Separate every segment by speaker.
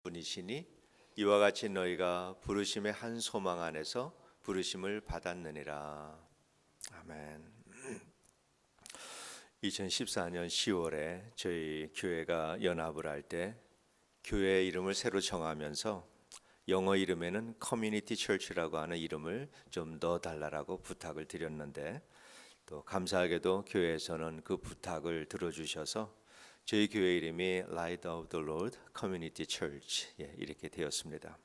Speaker 1: 분이시니 이와 같이 너희가 부르심의 한 소망 안에서 부르심을 받았느니라. 아멘. 2014년 10월에 저희 교회가 연합을 할 때 교회 이름을 새로 정하면서 영어 이름에는 커뮤니티 철치라고 하는 이름을 좀 넣어달라고 부탁을 드렸는데, 또 감사하게도 교회에서는 그 부탁을 들어주셔서 저희 교회 이름이 Light of the Lord Community Church 이렇게 되었습니다.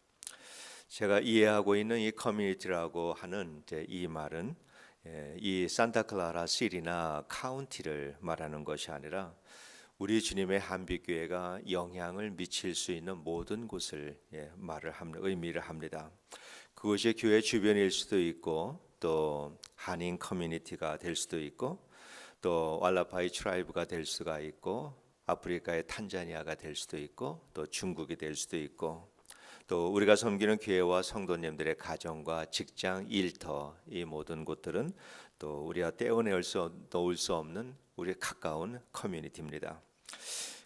Speaker 1: 제가 이해하고 있는 이 커뮤니티라고 하는 이 말은 이 산타클라라 시리나 카운티를 말하는 것이 아니라 우리 주님의 한빛교회가 영향을 미칠 수 있는 모든 곳을 의미를 합니다. 그것이 교회 주변일 수도 있고, 또 한인 커뮤니티가 될 수도 있고, 또 왈라파이 트라이브가 될 수가 있고, 아프리카의 탄자니아가 될 수도 있고, 또 중국이 될 수도 있고, 또 우리가 섬기는 교회와 성도님들의 가정과 직장, 일터, 이 모든 곳들은 또 우리가 떼어낼 수 놓을 수 없는 우리 가까운 커뮤니티입니다.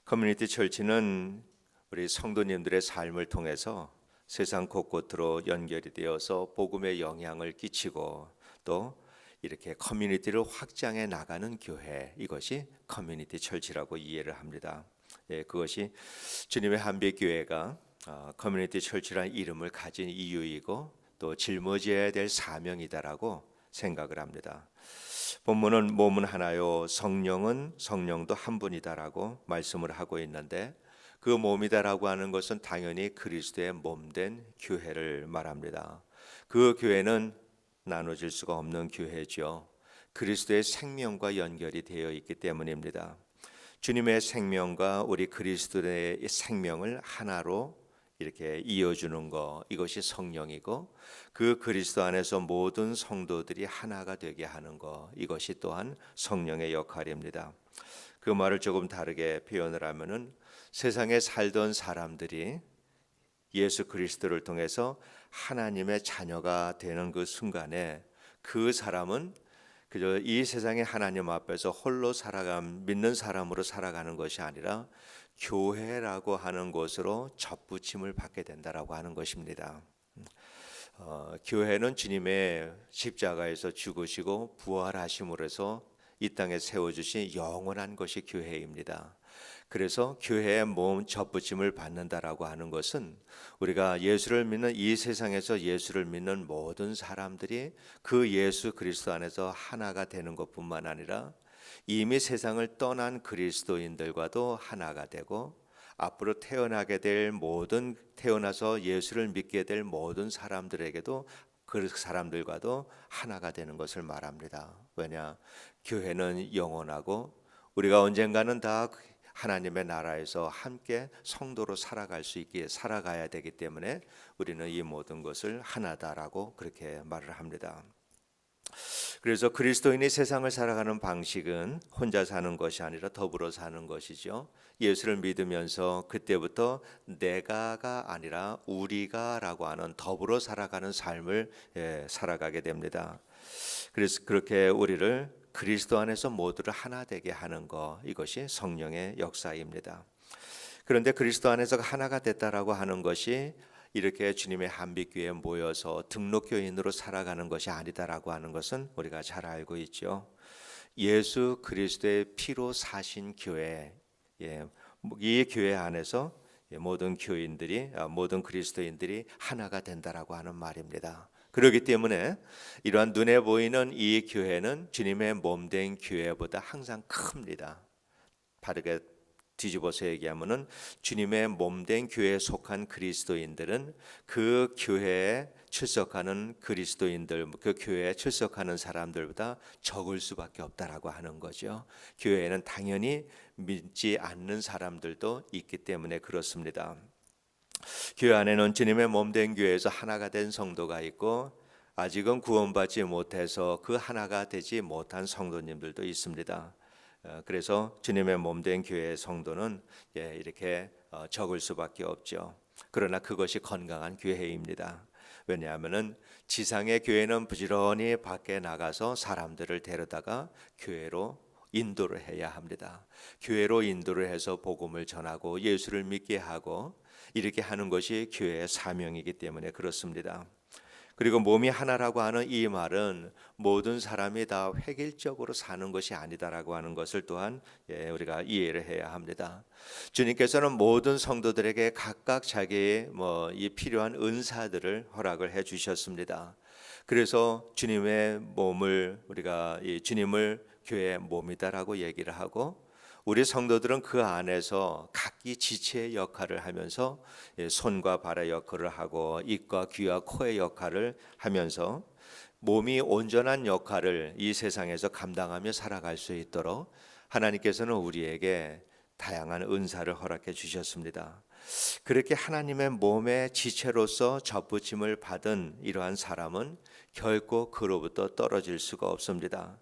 Speaker 1: 커뮤니티 철치는 우리 성도님들의 삶을 통해서 세상 곳곳으로 연결이 되어서 복음의 영향을 끼치고, 또 이렇게 커뮤니티를 확장해 나가는 교회, 이것이 커뮤니티 철치라고 이해를 합니다. 그것이 주님의 한빛교회가 커뮤니티 철치라는 이름을 가진 이유이고, 또 짊어져야 될 사명이다라고 생각을 합니다. 본문은 몸은 하나요 성령은 성령도 한 분이다라고 말씀을 하고 있는데, 그 몸이다라고 하는 것은 당연히 그리스도의 몸된 교회를 말합니다. 그 교회는 나눠질 수가 없는 교회죠. 그리스도의 생명과 연결이 되어 있기 때문입니다. 주님의 생명과 우리 그리스도의 생명을 하나로 이렇게 이어주는 것, 이것이 성령이고, 그 그리스도 안에서 모든 성도들이 하나가 되게 하는 것, 이것이 또한 성령의 역할입니다. 그 말을 조금 다르게 표현을 하면은, 세상에 살던 사람들이 예수 그리스도를 통해서 하나님의 자녀가 되는 그 순간에 그 사람은 그저 이 세상의 하나님 앞에서 홀로 믿는 사람으로 살아가는 것이 아니라 교회라고 하는 곳으로 접붙임을 받게 된다라고 하는 것입니다. 교회는 주님의 십자가에서 죽으시고 부활하심으로 해서 이 땅에 세워주신 영원한 것이 교회입니다. 그래서 교회의 몸 접붙임을 받는다라고 하는 것은 우리가 예수를 믿는 이 세상에서 예수를 믿는 모든 사람들이 그 예수 그리스도 안에서 하나가 되는 것뿐만 아니라 이미 세상을 떠난 그리스도인들과도 하나가 되고, 앞으로 태어나서 예수를 믿게 될 모든 사람들에게도 그 사람들과도 하나가 되는 것을 말합니다. 왜냐? 교회는 영원하고 우리가 언젠가는 다 하나님의 나라에서 함께 성도로 살아가야 되기 때문에 우리는 이 모든 것을 하나다라고 그렇게 말을 합니다. 그래서 그리스도인이 세상을 살아가는 방식은 혼자 사는 것이 아니라 더불어 사는 것이죠. 예수를 믿으면서 그때부터 내가가 아니라 우리가라고 하는 더불어 살아가는 삶을 살아가게 됩니다. 그래서 그렇게 우리를 그리스도 안에서 모두를 하나 되게 하는 것, 이것이 성령의 역사입니다. 그런데 그리스도 안에서 하나가 됐다라고 하는 것이 이렇게 주님의 한빛교회에 모여서 등록교인으로 살아가는 것이 아니다라고 하는 것은 우리가 잘 알고 있죠. 예수 그리스도의 피로 사신 교회, 이 교회 안에서 모든 모든 그리스도인들이 하나가 된다라고 하는 말입니다. 그렇기 때문에 이러한 눈에 보이는 이 교회는 주님의 몸된 교회보다 항상 큽니다. 바르게 뒤집어서 얘기하면은 주님의 몸된 교회에 속한 그리스도인들은 그 교회에 출석하는 그리스도인들, 그 교회에 출석하는 사람들보다 적을 수밖에 없다라고 하는 거죠. 교회에는 당연히 믿지 않는 사람들도 있기 때문에 그렇습니다. 교회 안에는 주님의 몸된 교회에서 하나가 된 성도가 있고, 아직은 구원받지 못해서 그 하나가 되지 못한 성도님들도 있습니다. 그래서 주님의 몸된 교회의 성도는 이렇게 적을 수밖에 없죠. 그러나 그것이 건강한 교회입니다. 왜냐하면은 지상의 교회는 부지런히 밖에 나가서 사람들을 데려다가 교회로 인도를 해야 합니다. 교회로 인도를 해서 복음을 전하고 예수를 믿게 하고, 이렇게 하는 것이 교회의 사명이기 때문에 그렇습니다. 그리고 몸이 하나라고 하는 이 말은 모든 사람이 다 획일적으로 사는 것이 아니다라고 하는 것을 또한 우리가 이해를 해야 합니다. 주님께서는 모든 성도들에게 각각 자기의 이 필요한 은사들을 허락을 해 주셨습니다. 그래서 주님의 몸을 우리가 주님을 교회의 몸이다라고 얘기를 하고, 우리 성도들은 그 안에서 각기 지체의 역할을 하면서 손과 발의 역할을 하고 입과 귀와 코의 역할을 하면서 몸이 온전한 역할을 이 세상에서 감당하며 살아갈 수 있도록 하나님께서는 우리에게 다양한 은사를 허락해 주셨습니다. 그렇게 하나님의 몸의 지체로서 접붙임을 받은 이러한 사람은 결코 그로부터 떨어질 수가 없습니다.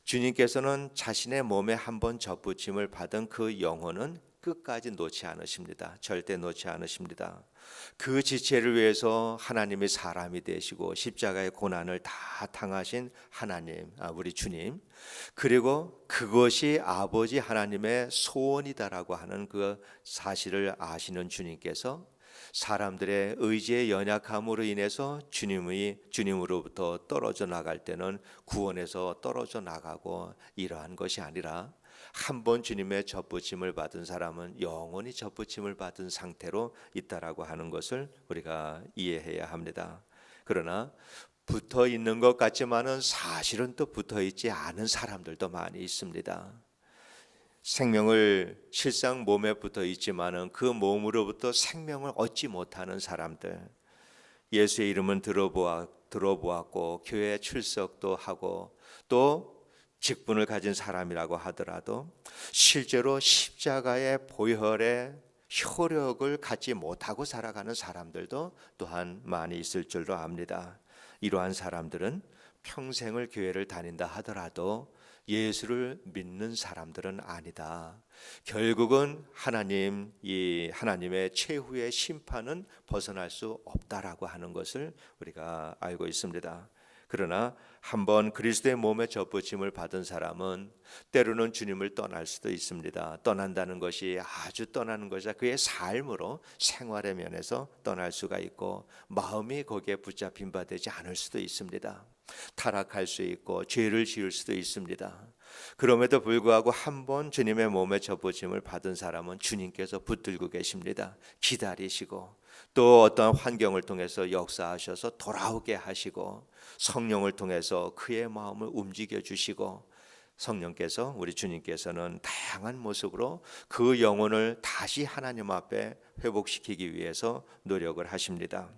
Speaker 1: 주님께서는 자신의 몸에 한번 접붙임을 받은 그 영혼은 끝까지 놓지 않으십니다. 절대 놓지 않으십니다. 그 지체를 위해서 하나님이 사람이 되시고 십자가의 고난을 다 당하신 하나님, 우리 주님, 그리고 그것이 아버지 하나님의 소원이다라고 하는 그 사실을 아시는 주님께서 사람들의 의지의 연약함으로 인해서 주님으로부터 떨어져 나갈 때는 구원에서 떨어져 나가고 이러한 것이 아니라 한 번 주님의 접붙임을 받은 사람은 영원히 접붙임을 받은 상태로 있다라고 하는 것을 우리가 이해해야 합니다. 그러나 붙어 있는 것 같지만은 사실은 또 붙어 있지 않은 사람들도 많이 있습니다. 생명을 실상 몸에 붙어 있지만은 그 몸으로부터 생명을 얻지 못하는 사람들, 예수의 이름은 들어보았고 교회에 출석도 하고 또 직분을 가진 사람이라고 하더라도 실제로 십자가의 보혈의 효력을 갖지 못하고 살아가는 사람들도 또한 많이 있을 줄로 압니다. 이러한 사람들은 평생을 교회를 다닌다 하더라도 예수를 믿는 사람들은 아니다. 결국은 하나님의 최후의 심판은 벗어날 수 없다라고 하는 것을 우리가 알고 있습니다. 그러나 한번 그리스도의 몸에 접붙임을 받은 사람은 때로는 주님을 떠날 수도 있습니다. 떠난다는 것이 아주 떠나는 것이 그의 삶으로 생활의 면에서 떠날 수가 있고 마음이 거기에 붙잡힌 바 되지 않을 수도 있습니다. 타락할 수 있고 죄를 지을 수도 있습니다. 그럼에도 불구하고 한번 주님의 몸에 접붙임을 받은 사람은 주님께서 붙들고 계십니다. 기다리시고 또 어떠한 환경을 통해서 역사하셔서 돌아오게 하시고 성령을 통해서 그의 마음을 움직여 주시고 성령께서 우리 주님께서는 다양한 모습으로 그 영혼을 다시 하나님 앞에 회복시키기 위해서 노력을 하십니다.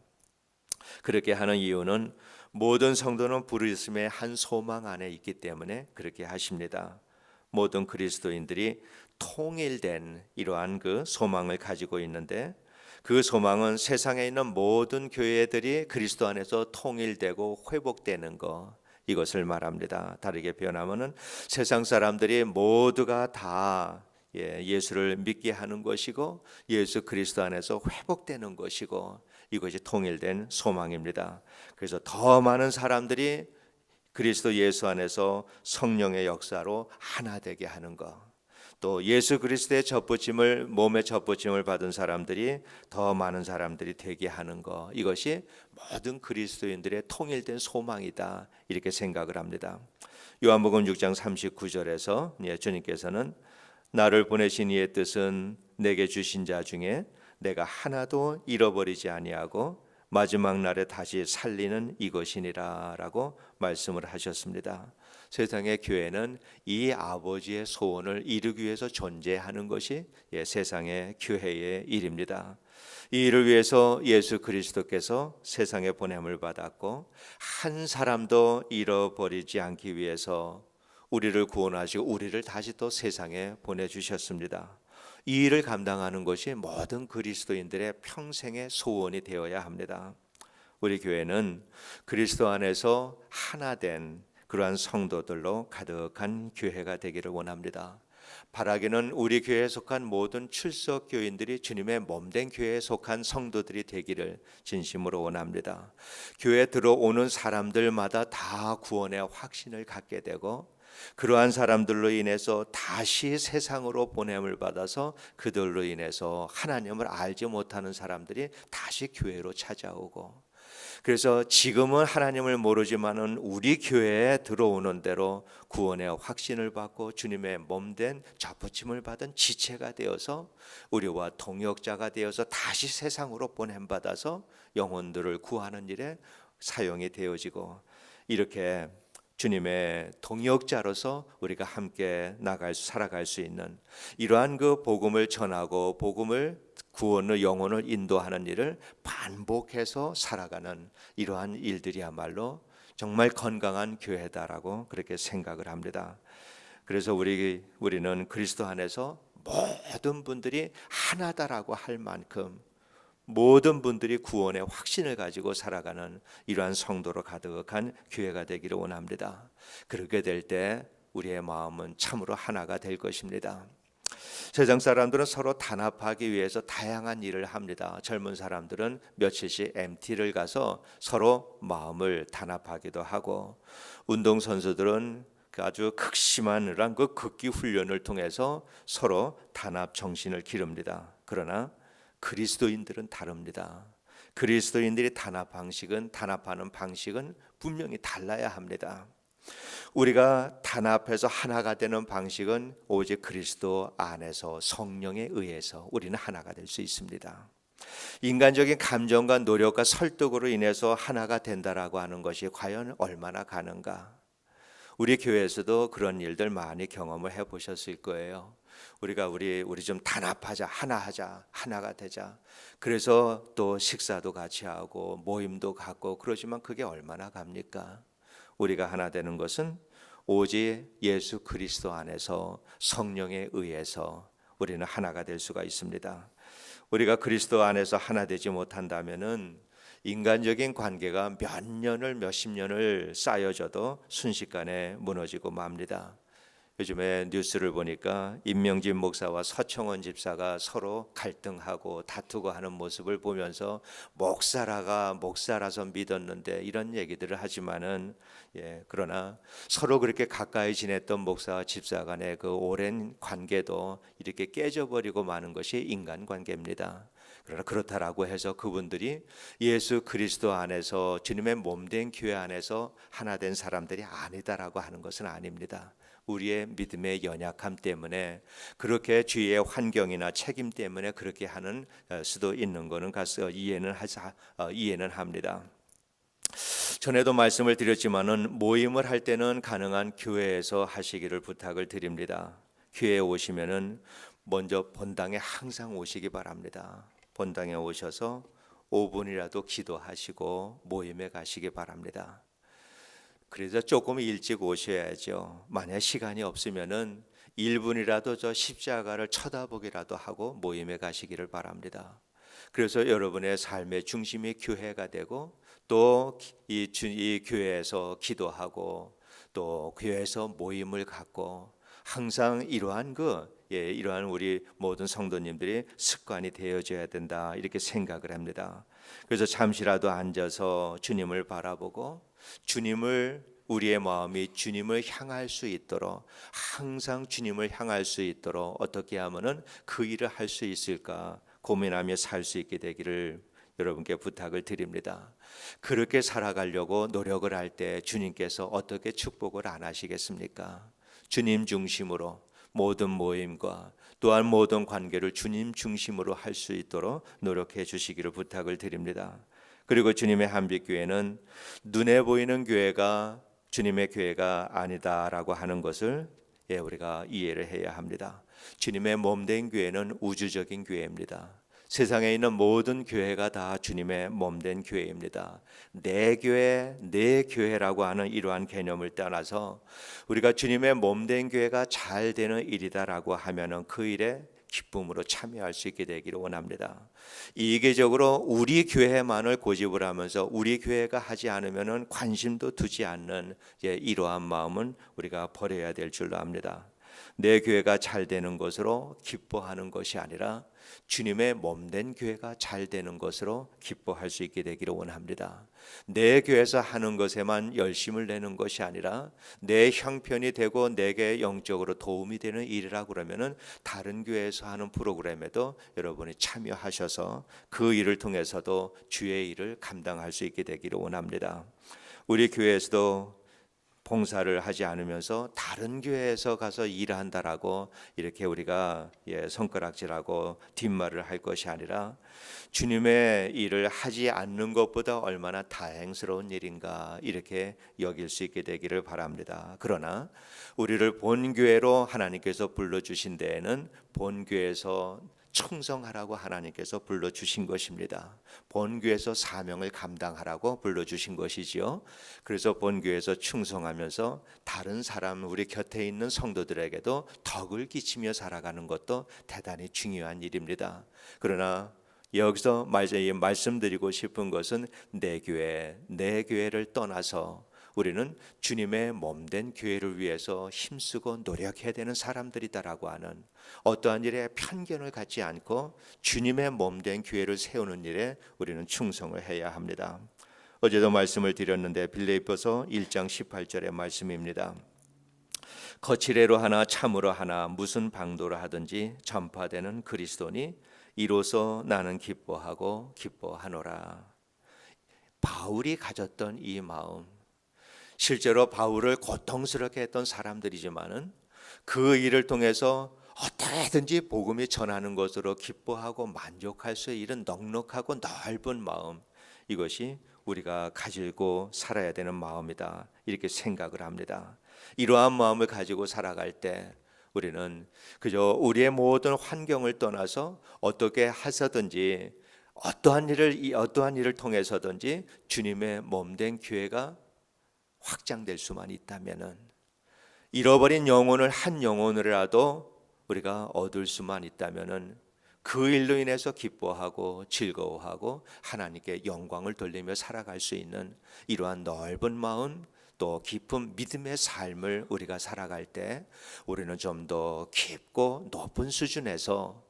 Speaker 1: 그렇게 하는 이유는 모든 성도는 부르심의 한 소망 안에 있기 때문에 그렇게 하십니다. 모든 그리스도인들이 통일된 이러한 그 소망을 가지고 있는데 그 소망은 세상에 있는 모든 교회들이 그리스도 안에서 통일되고 회복되는 것, 이것을 말합니다. 다르게 표현하면은 세상 사람들이 모두가 다 예수를 믿게 하는 것이고 예수 그리스도 안에서 회복되는 것이고 이것이 통일된 소망입니다. 그래서 더 많은 사람들이 그리스도 예수 안에서 성령의 역사로 하나 되게 하는 것, 또 예수 그리스도의 몸에 접붙임을 받은 사람들이 더 많은 사람들이 되게 하는 것, 이것이 모든 그리스도인들의 통일된 소망이다 이렇게 생각을 합니다. 요한복음 6장 39절에서 주님께서는 나를 보내신 이의 뜻은 내게 주신 자 중에 내가 하나도 잃어버리지 아니하고 마지막 날에 다시 살리는 이것이니라 라고 말씀을 하셨습니다. 세상의 교회는 이 아버지의 소원을 이루기 위해서 존재하는 것이 세상의 교회의 일입니다. 이 일을 위해서 예수 그리스도께서 세상에 보냄을 받았고 한 사람도 잃어버리지 않기 위해서 우리를 구원하시고 우리를 다시 또 세상에 보내주셨습니다. 이 일을 감당하는 것이 모든 그리스도인들의 평생의 소원이 되어야 합니다. 우리 교회는 그리스도 안에서 하나된 그러한 성도들로 가득한 교회가 되기를 원합니다. 바라기는 우리 교회에 속한 모든 출석 교인들이 주님의 몸된 교회에 속한 성도들이 되기를 진심으로 원합니다. 교회에 들어오는 사람들마다 다 구원의 확신을 갖게 되고 그러한 사람들로 인해서 다시 세상으로 보냄을 받아서 그들로 인해서 하나님을 알지 못하는 사람들이 다시 교회로 찾아오고, 그래서 지금은 하나님을 모르지만은 우리 교회에 들어오는 대로 구원의 확신을 받고 주님의 몸된 접붙임을 받은 지체가 되어서 우리와 동역자가 되어서 다시 세상으로 보냄받아서 영혼들을 구하는 일에 사용이 되어지고, 이렇게 주님의 동역자로서 우리가 함께 살아갈 수 있는 이러한 그 복음을 전하고 복음을 구원의 영혼을 인도하는 일을 반복해서 살아가는 이러한 일들이야말로 정말 건강한 교회다라고 그렇게 생각을 합니다. 그래서 우리는 그리스도 안에서 모든 분들이 하나다라고 할 만큼 모든 분들이 구원의 확신을 가지고 살아가는 이러한 성도로 가득한 교회가 되기를 원합니다. 그렇게 될 때 우리의 마음은 참으로 하나가 될 것입니다. 세상 사람들은 서로 단합하기 위해서 다양한 일을 합니다. 젊은 사람들은 며칠씩 MT를 가서 서로 마음을 단합하기도 하고, 운동선수들은 아주 극심한 그 극기 훈련을 통해서 서로 단합 정신을 기릅니다. 그러나 그리스도인들은 다릅니다. 그리스도인들이 단합하는 방식은 분명히 달라야 합니다. 우리가 단합해서 하나가 되는 방식은 오직 그리스도 안에서 성령에 의해서 우리는 하나가 될 수 있습니다. 인간적인 감정과 노력과 설득으로 인해서 하나가 된다라고 하는 것이 과연 얼마나 가능가? 우리 교회에서도 그런 일들 많이 경험을 해보셨을 거예요. 우리 좀 단합하자, 하나가 되자. 그래서 또 식사도 같이 하고 모임도 갖고 그러지만 그게 얼마나 갑니까? 우리가 하나 되는 것은 오직 예수 그리스도 안에서 성령에 의해서 우리는 하나가 될 수가 있습니다. 우리가 그리스도 안에서 하나 되지 못한다면은 인간적인 관계가 몇십 년을 쌓여져도 순식간에 무너지고 맙니다. 요즘에 뉴스를 보니까 임명진 목사와 서청원 집사가 서로 갈등하고 다투고 하는 모습을 보면서 목사라서 믿었는데 이런 얘기들을 하지만은 그러나 서로 그렇게 가까이 지냈던 목사와 집사 간의 그 오랜 관계도 이렇게 깨져버리고 마는 것이 인간관계입니다. 그러나 그렇다라고 해서 그분들이 예수 그리스도 안에서 주님의 몸된 교회 안에서 하나 된 사람들이 아니다라고 하는 것은 아닙니다. 우리의 믿음의 연약함 때문에 그렇게 주위의 환경이나 책임 때문에 그렇게 하는 수도 있는 것은 가서 이해는 합니다. 전에도 말씀을 드렸지만은 모임을 할 때는 가능한 교회에서 하시기를 부탁을 드립니다. 교회에 오시면은 먼저 본당에 항상 오시기 바랍니다. 본당에 오셔서 5분이라도 기도하시고 모임에 가시기 바랍니다. 그래서 조금 일찍 오셔야죠. 만약 시간이 없으면은 1분이라도 저 십자가를 쳐다보기라도 하고 모임에 가시기를 바랍니다. 그래서 여러분의 삶의 중심이 교회가 되고 또 이 교회에서 기도하고 또 교회에서 모임을 갖고 항상 이러한 우리 모든 성도님들이 습관이 되어져야 된다 이렇게 생각을 합니다. 그래서 잠시라도 앉아서 주님을 바라보고 우리의 마음이 주님을 향할 수 있도록 항상 주님을 향할 수 있도록 어떻게 하면은 그 일을 할 수 있을까 고민하며 살 수 있게 되기를 여러분께 부탁을 드립니다. 그렇게 살아가려고 노력을 할 때 주님께서 어떻게 축복을 안 하시겠습니까? 주님 중심으로 모든 모임과 또한 모든 관계를 주님 중심으로 할 수 있도록 노력해 주시기를 부탁을 드립니다. 그리고 주님의 한빛교회는 눈에 보이는 교회가 주님의 교회가 아니다라고 하는 것을 우리가 이해를 해야 합니다. 주님의 몸된 교회는 우주적인 교회입니다. 세상에 있는 모든 교회가 다 주님의 몸된 교회입니다. 내 교회, 내 교회라고 하는 이러한 개념을 떠나서 우리가 주님의 몸된 교회가 잘 되는 일이다라고 하면은 그 일에 기쁨으로 참여할 수 있게 되기를 원합니다. 이계적으로 우리 교회만을 고집을 하면서 우리 교회가 하지 않으면은 관심도 두지 않는 이러한 마음은 우리가 버려야 될 줄로 압니다. 내 교회가 잘 되는 것으로 기뻐하는 것이 아니라 주님의 몸된 교회가 잘 되는 것으로 기뻐할 수 있게 되기를 원합니다. 내 교회에서 하는 것에만 열심을 내는 것이 아니라 내 형편이 되고 내게 영적으로 도움이 되는 일이라 그러면은 다른 교회에서 하는 프로그램에도 여러분이 참여하셔서 그 일을 통해서도 주의 일을 감당할 수 있게 되기를 원합니다. 우리 교회에서도 봉사를 하지 않으면서 다른 교회에서 가서 일한다라고 이렇게 우리가 손가락질하고 뒷말을 할 것이 아니라 주님의 일을 하지 않는 것보다 얼마나 다행스러운 일인가 이렇게 여길 수 있게 되기를 바랍니다. 그러나 우리를 본교회로 하나님께서 불러주신 데에는 본교회에서 충성하라고 하나님께서 불러주신 것입니다. 본교에서 사명을 감당하라고 불러주신 것이지요. 그래서 본교에서 충성하면서 다른 사람, 우리 곁에 있는 성도들에게도 덕을 끼치며 살아가는 것도 대단히 중요한 일입니다. 그러나 여기서 말씀드리고 싶은 것은 내 교회를 떠나서 우리는 주님의 몸된 교회를 위해서 힘쓰고 노력해야 되는 사람들이다라고 하는 어떠한 일에 편견을 갖지 않고 주님의 몸된 교회를 세우는 일에 우리는 충성을 해야 합니다. 어제도 말씀을 드렸는데 빌립보서 1장 18절의 말씀입니다. 거칠애로 하나 참으로 하나 무슨 방도로 하든지 전파되는 그리스도니 이로써 나는 기뻐하노라. 바울이 가졌던 이 마음, 실제로 바울을 고통스럽게 했던 사람들이지만은 그 일을 통해서 어떻게든지 복음이 전하는 것으로 기뻐하고 만족할 수 있는 넉넉하고 넓은 마음, 이것이 우리가 가지고 살아야 되는 마음이다 이렇게 생각을 합니다. 이러한 마음을 가지고 살아갈 때 우리는 그저 우리의 모든 환경을 떠나서 어떻게 하서든지 어떠한 일을 통해서든지 주님의 몸된 교회가 확장될 수만 있다면은, 잃어버린 영혼을 한 영혼이라도 우리가 얻을 수만 있다면은 그 일로 인해서 기뻐하고 즐거워하고 하나님께 영광을 돌리며 살아갈 수 있는 이러한 넓은 마음, 또 깊은 믿음의 삶을 우리가 살아갈 때 우리는 좀 더 깊고 높은 수준에서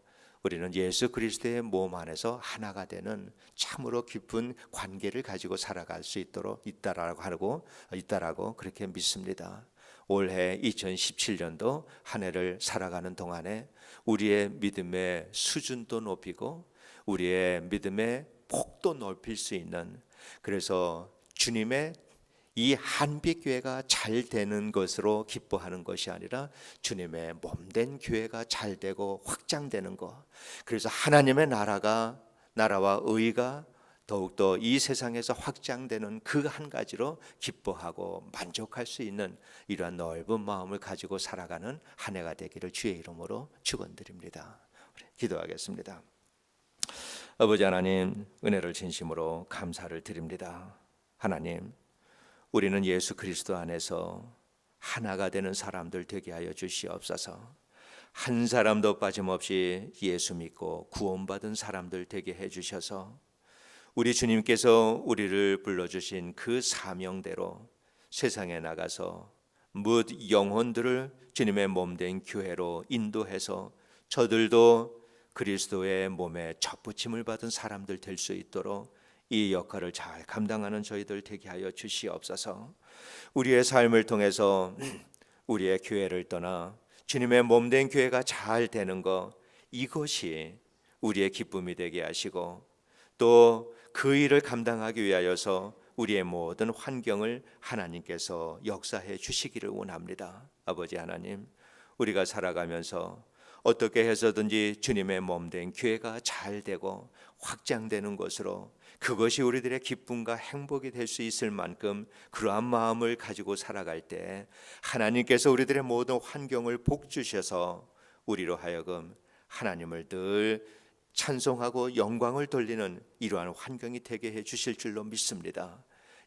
Speaker 1: 우리는 예수 그리스도의 몸 안에서 하나가 되는 참으로 깊은 관계를 가지고 살아갈 수 있다라고 그렇게 믿습니다. 올해 2017년도 한 해를 살아가는 동안에 우리의 믿음의 수준도 높이고 우리의 믿음의 폭도 넓힐 수 있는, 그래서 주님의 이 한빛교회가 잘 되는 것으로 기뻐하는 것이 아니라 주님의 몸된 교회가 잘 되고 확장되는 것, 그래서 하나님의 나라와 의가 더욱더 이 세상에서 확장되는 그 한 가지로 기뻐하고 만족할 수 있는 이러한 넓은 마음을 가지고 살아가는 한 해가 되기를 주의 이름으로 축원드립니다. 기도하겠습니다. 아버지 하나님, 은혜를 진심으로 감사를 드립니다. 하나님, 우리는 예수 그리스도 안에서 하나가 되는 사람들 되게 하여 주시옵소서. 한 사람도 빠짐없이 예수 믿고 구원받은 사람들 되게 해주셔서 우리 주님께서 우리를 불러주신 그 사명대로 세상에 나가서 뭇 영혼들을 주님의 몸된 교회로 인도해서 저들도 그리스도의 몸에 접붙임을 받은 사람들 될 수 있도록 이 역할을 잘 감당하는 저희들 되게 하여 주시옵소서. 우리의 삶을 통해서 우리의 교회를 떠나 주님의 몸된 교회가 잘 되는 것, 이것이 우리의 기쁨이 되게 하시고 또 그 일을 감당하기 위하여서 우리의 모든 환경을 하나님께서 역사해 주시기를 원합니다. 아버지 하나님, 우리가 살아가면서 어떻게 해서든지 주님의 몸된 교회가 잘 되고 확장되는 것으로, 그것이 우리들의 기쁨과 행복이 될 수 있을 만큼 그러한 마음을 가지고 살아갈 때 하나님께서 우리들의 모든 환경을 복 주셔서 우리로 하여금 하나님을 늘 찬송하고 영광을 돌리는 이러한 환경이 되게 해 주실 줄로 믿습니다.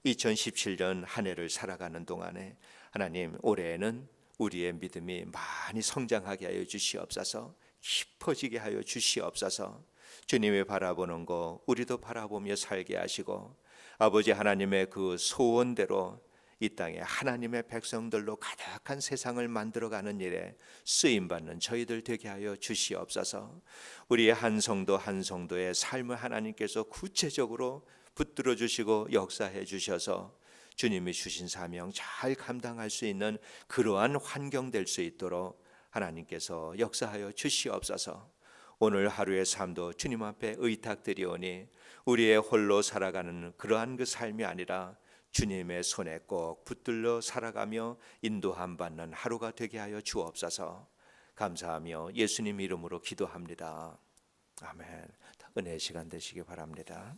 Speaker 1: 2017년 한 해를 살아가는 동안에 하나님, 올해에는 우리의 믿음이 많이 성장하게 하여 주시옵소서. 깊어지게 하여 주시옵소서. 주님이 바라보는 거 우리도 바라보며 살게 하시고 아버지 하나님의 그 소원대로 이 땅에 하나님의 백성들로 가득한 세상을 만들어가는 일에 쓰임받는 저희들 되게 하여 주시옵소서. 우리의 한 성도 한 성도의 삶을 하나님께서 구체적으로 붙들어 주시고 역사해 주셔서 주님이 주신 사명 잘 감당할 수 있는 그러한 환경 될 수 있도록 하나님께서 역사하여 주시옵소서. 오늘 하루의 삶도 주님 앞에 의탁드리오니 우리의 홀로 살아가는 그러한 그 삶이 아니라 주님의 손에 꼭 붙들려 살아가며 인도함 받는 하루가 되게 하여 주옵소서. 감사하며 예수님 이름으로 기도합니다. 아멘. 은혜의 시간 되시기 바랍니다.